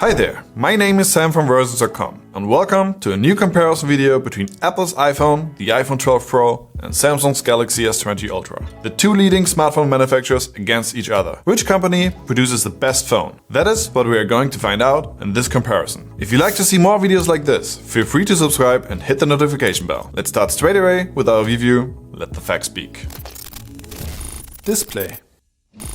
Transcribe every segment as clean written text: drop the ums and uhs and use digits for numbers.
Hi there, my name is Sam from Versions.com and welcome to a new comparison video between Apple's iPhone, the iPhone 12 Pro and Samsung's Galaxy S20 Ultra. The two leading smartphone manufacturers against each other. Which company produces the best phone? That is what we are going to find out in this comparison. If you'd like to see more videos like this, feel free to subscribe and hit the notification bell. Let's start straight away with our review. Let the facts speak. Display.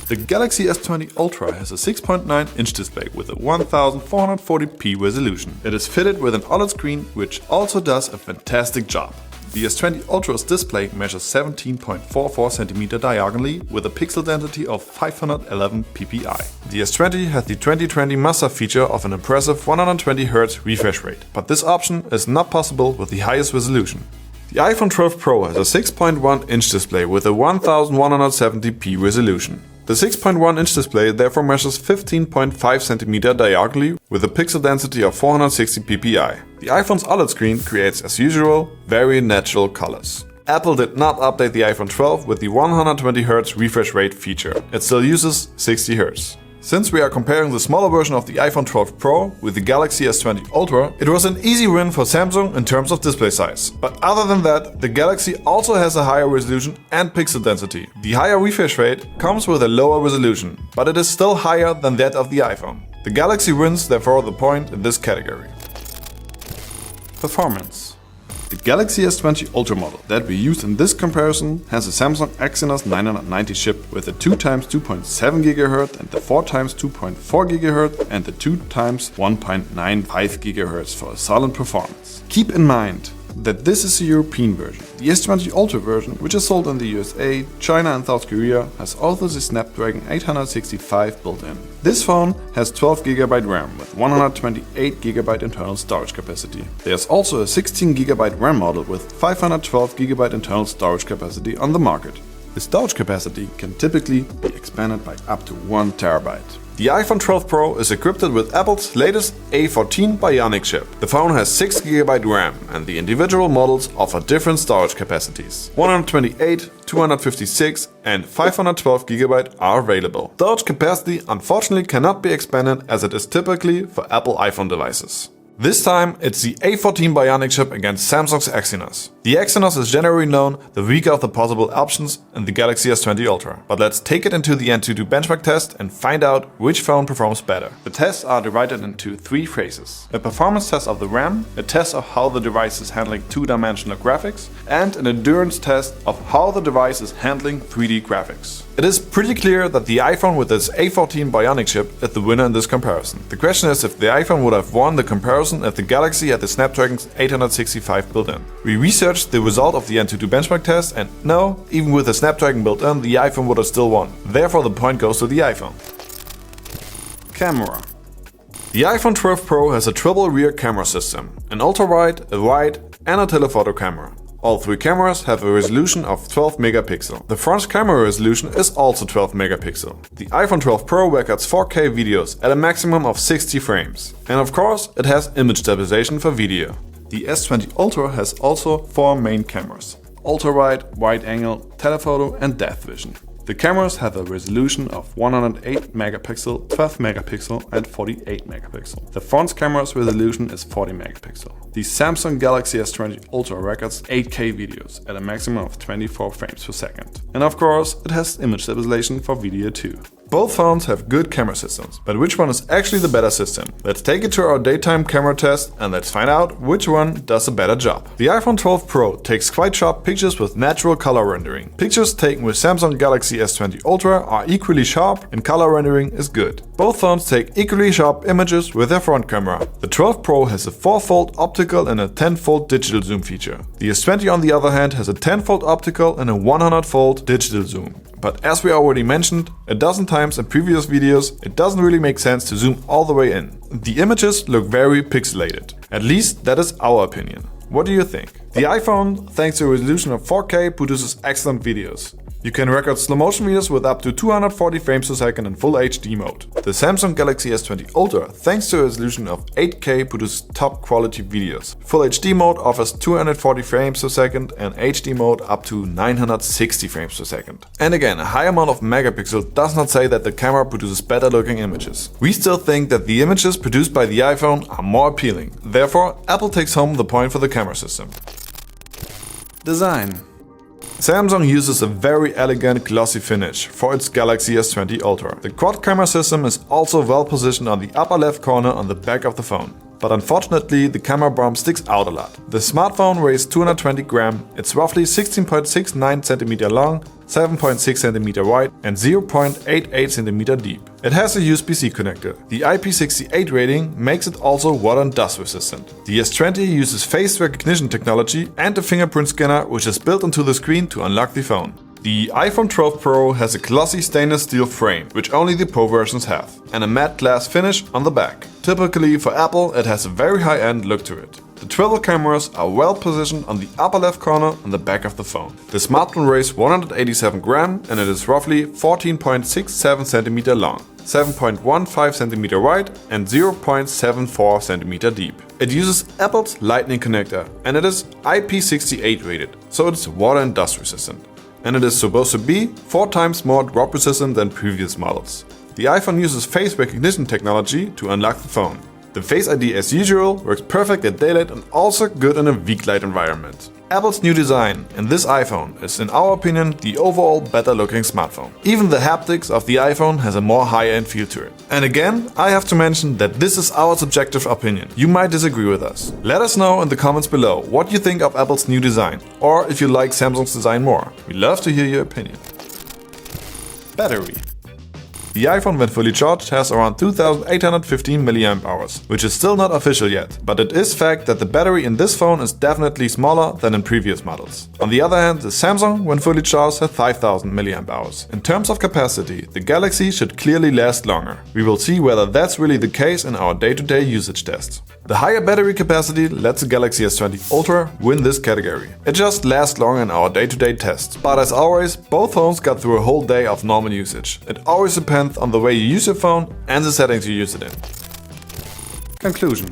The Galaxy S20 Ultra has a 6.9-inch display with a 1440p resolution. It is fitted with an OLED screen, which also does a fantastic job. The S20 Ultra's display measures 17.44 cm diagonally with a pixel density of 511 ppi. The S20 has the 2020 must-have feature of an impressive 120Hz refresh rate, but this option is not possible with the highest resolution. The iPhone 12 Pro has a 6.1-inch display with a 1170p resolution. The 6.1-inch display therefore measures 15.5 cm diagonally with a pixel density of 460 ppi. The iPhone's OLED screen creates, as usual, very natural colors. Apple did not update the iPhone 12 with the 120Hz refresh rate feature. It still uses 60 Hz. Since we are comparing the smaller version of the iPhone 12 Pro with the Galaxy S20 Ultra, it was an easy win for Samsung in terms of display size. But other than that, the Galaxy also has a higher resolution and pixel density. The higher refresh rate comes with a lower resolution, but it is still higher than that of the iPhone. The Galaxy wins therefore the point in this category. Performance. The Galaxy S20 Ultra model that we used in this comparison has a Samsung Exynos 990 chip with a 2x2.7 GHz and the 4x2.4 GHz and the 2x1.95 GHz for a solid performance. Keep in mind that this is a European version. The S20 Ultra version, which is sold in the USA, China and South Korea, has also the Snapdragon 865 built in. This phone has 12GB RAM with 128GB internal storage capacity. There's also a 16GB RAM model with 512GB internal storage capacity on the market. The storage capacity can typically be expanded by up to 1TB. The iPhone 12 Pro is equipped with Apple's latest A14 Bionic chip. The phone has 6GB RAM and the individual models offer different storage capacities. 128, 256 and 512GB are available. Storage capacity unfortunately cannot be expanded as it is typically for Apple iPhone devices. This time it's the A14 Bionic chip against Samsung's Exynos. The Exynos is generally known the weaker of the possible options in the Galaxy S20 Ultra. But let's take it into the Antutu benchmark test and find out which phone performs better. The tests are divided into three phases. A performance test of the RAM, a test of how the device is handling two-dimensional graphics, and an endurance test of how the device is handling 3D graphics. It is pretty clear that the iPhone with its A14 Bionic chip is the winner in this comparison. The question is if the iPhone would have won the comparison if the Galaxy had the Snapdragon 865 built in. We researched the result of the Antutu benchmark test and no, even with the Snapdragon built in, the iPhone would have still won. Therefore the point goes to the iPhone. Camera. The iPhone 12 Pro has a triple rear camera system, an ultra-wide, a wide and a telephoto camera. All three cameras have a resolution of 12 megapixel. The front camera resolution is also 12 megapixel. The iPhone 12 Pro records 4K videos at a maximum of 60 frames. And of course, it has image stabilization for video. The S20 Ultra has also four main cameras: ultra-wide, wide-angle, telephoto and depth vision. The cameras have a resolution of 108 megapixel, 12 megapixel and 48 megapixel. The front camera's resolution is 40 megapixel. The Samsung Galaxy S20 Ultra records 8K videos at a maximum of 24 frames per second. And of course, it has image stabilization for video too. Both phones have good camera systems, but which one is actually the better system? Let's take it to our daytime camera test and let's find out which one does a better job. The iPhone 12 Pro takes quite sharp pictures with natural color rendering. Pictures taken with Samsung Galaxy S20 Ultra are equally sharp and color rendering is good. Both phones take equally sharp images with their front camera. The 12 Pro has a 4-fold optical and a 10-fold digital zoom feature. The S20 on the other hand has a 10-fold optical and a 100-fold digital zoom. But as we already mentioned a dozen times in previous videos, it doesn't really make sense to zoom all the way in. The images look very pixelated. At least that is our opinion. What do you think? The iPhone, thanks to a resolution of 4K, produces excellent videos. You can record slow motion videos with up to 240 frames per second in full HD mode. The Samsung Galaxy S20 Ultra, thanks to a resolution of 8K, produces top quality videos. Full HD mode offers 240 frames per second and HD mode up to 960 frames per second. And again, a high amount of megapixel does not say that the camera produces better looking images. We still think that the images produced by the iPhone are more appealing. Therefore, Apple takes home the point for the camera system. Design. Samsung uses a very elegant glossy finish for its Galaxy S20 Ultra. The quad camera system is also well positioned on the upper left corner on the back of the phone. But unfortunately, the camera bump sticks out a lot. The smartphone weighs 220 grams, it's roughly 16.69 cm long, 7.6 cm wide and 0.88 cm deep. It has a USB-C connector. The IP68 rating makes it also water and dust resistant. The S20 uses face recognition technology and a fingerprint scanner which is built into the screen to unlock the phone. The iPhone 12 Pro has a glossy stainless steel frame, which only the Pro versions have, and a matte glass finish on the back. Typically for Apple, it has a very high-end look to it. The travel cameras are well positioned on the upper left corner on the back of the phone. The smartphone weighs 187 grams and it is roughly 14.67 cm long, 7.15 cm wide and 0.74 cm deep. It uses Apple's Lightning connector and it is IP68 rated, so it's water and dust resistant. And it is supposed to be 4 times more drop resistant than previous models. The iPhone uses face recognition technology to unlock the phone. The Face ID as usual works perfect at daylight and also good in a weak light environment. Apple's new design in this iPhone is in our opinion the overall better looking smartphone. Even the haptics of the iPhone has a more high-end feel to it. And again, I have to mention that this is our subjective opinion. You might disagree with us. Let us know in the comments below what you think of Apple's new design, or if you like Samsung's design more. We love to hear your opinion. Battery. The iPhone, when fully charged, has around 2815 mAh, which is still not official yet, but it is fact that the battery in this phone is definitely smaller than in previous models. On the other hand, the Samsung, when fully charged, has 5000 mAh. In terms of capacity, the Galaxy should clearly last longer. We will see whether that's really the case in our day-to-day usage tests. The higher battery capacity lets the Galaxy S20 Ultra win this category. It just lasts long in our day-to-day tests. But as always, both phones got through a whole day of normal usage. It always depends on the way you use your phone and the settings you use it in. Conclusion.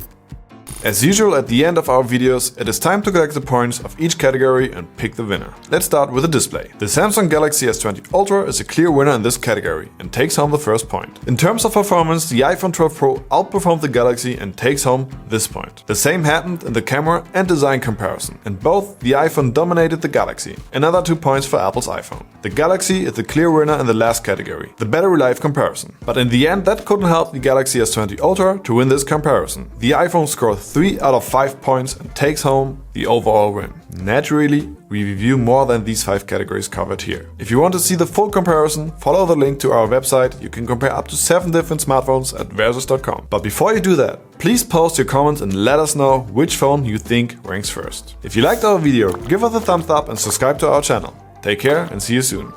As usual at the end of our videos, it is time to collect the points of each category and pick the winner. Let's start with the display. The Samsung Galaxy S20 Ultra is a clear winner in this category and takes home the first point. In terms of performance, the iPhone 12 Pro outperformed the Galaxy and takes home this point. The same happened in the camera and design comparison. In both, the iPhone dominated the Galaxy. Another 2 points for Apple's iPhone. The Galaxy is the clear winner in the last category, the battery life comparison. But in the end, that couldn't help the Galaxy S20 Ultra to win this comparison. The iPhone scored 3 out of 5 points and takes home the overall win. Naturally, we review more than these 5 categories covered here. If you want to see the full comparison, follow the link to our website. You can compare up to 7 different smartphones at versus.com. But before you do that, please post your comments and let us know which phone you think ranks first. If you liked our video, give us a thumbs up and subscribe to our channel. Take care and see you soon.